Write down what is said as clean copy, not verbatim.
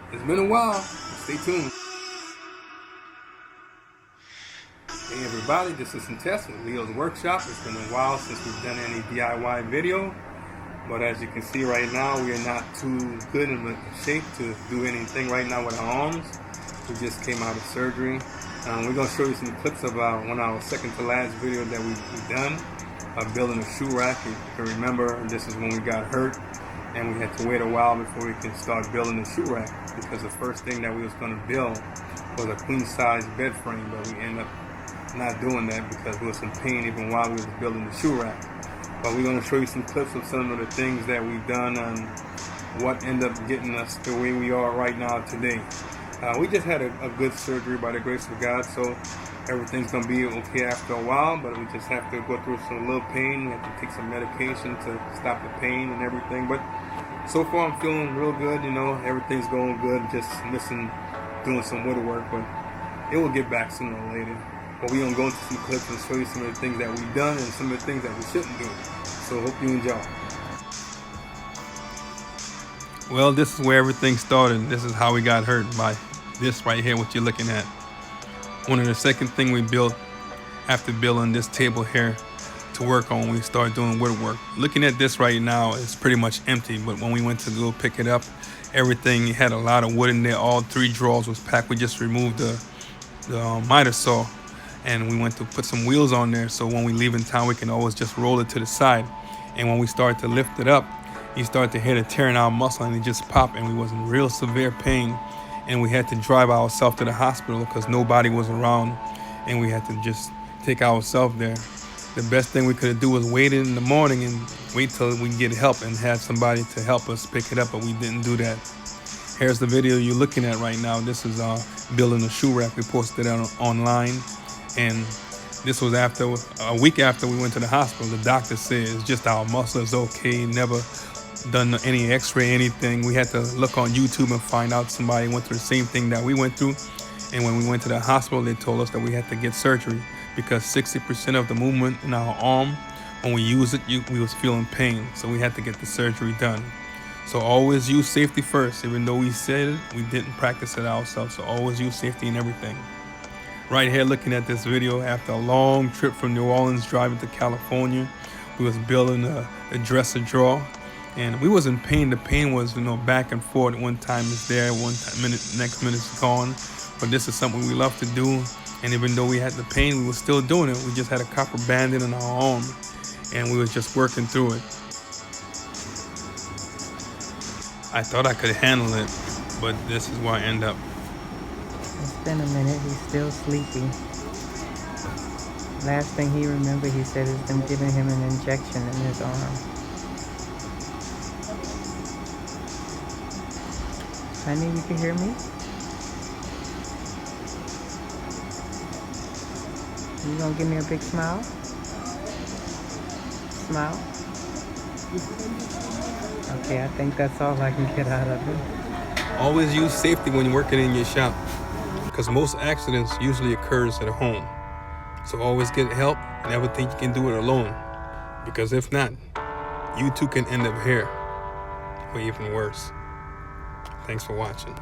It's been a while. Stay tuned. Hey everybody, this is Tess with Leo's Workshop. It's been a while since we've done any DIY video, but as you can see right now, we are not too good in shape to do anything right now with our arms. We just came out of surgery. We're going to show you some clips of one of our second to last video that we've done of building a shoe rack. You can remember this is when we got hurt and we had to wait a while before we can start building the shoe rack, because the first thing that we was going to build was a queen size bed frame, but we ended up not doing that because we was in pain even while we was building the shoe rack. But we're going to show you some clips of some of the things that we've done and what ended up getting us the way we are right now today. We just had a good surgery by the grace of God, so everything's going to be okay after a while, but we just have to go through some little pain. We have to take some medication to stop the pain and everything. But so far I'm feeling real good, you know, everything's going good, just missing doing some woodwork, but it will get back sooner or later. But we're going to go into some clips and show you some of the things that we've done and some of the things that we shouldn't do. So hope you enjoy. Well, this is where everything started. This is how we got hurt, by this right here, what you're looking at. One of the second thing we built after building this table here to work on, we started doing woodwork. Looking at this right now, it's pretty much empty, but when we went to go pick it up, everything had a lot of wood in there. All 3 drawers was packed. We just removed the miter saw, and we went to put some wheels on there, so when we leave in town we can always just roll it to the side. And when we started to lift it up, you start to hear the tear in our muscle, and it just popped, and we was in real severe pain, and we had to drive ourselves to the hospital because nobody was around, and we had to just take ourselves there. The best thing we could do was wait in the morning and wait till we get help and have somebody to help us pick it up, but we didn't do that. Here's the video you're looking at right now. This is building a shoe rack. We posted it online, and this was after a week after we went to the hospital. The doctor said it's just our muscle is okay, never done any x-ray, anything. We had to look on YouTube and find out somebody went through the same thing that we went through. And when we went to the hospital, they told us that we had to get surgery because 60% of the movement in our arm, when we use it, we was feeling pain. So we had to get the surgery done. So always use safety first. Even though we said it, we didn't practice it ourselves. So always use safety in everything. Right here looking at this video, after a long trip from New Orleans driving to California, we was building a dresser drawer. And we was in pain. The pain was, you know, back and forth. One time it's there, next minute it's gone. But this is something we love to do. And even though we had the pain, we were still doing it. We just had a copper bandit in our arm, and we was just working through it. I thought I could handle it, but this is where I end up. It's been a minute. He's still sleepy. Last thing he remembered, he said, is them giving him an injection in his arm. Honey, you can hear me? You gonna give me a big smile? Smile? Okay, I think that's all I can get out of it. Always use safety when you're working in your shop, because most accidents usually occurs at home. So always get help. Never think you can do it alone, because if not, you too can end up here, or even worse. Thanks for watching.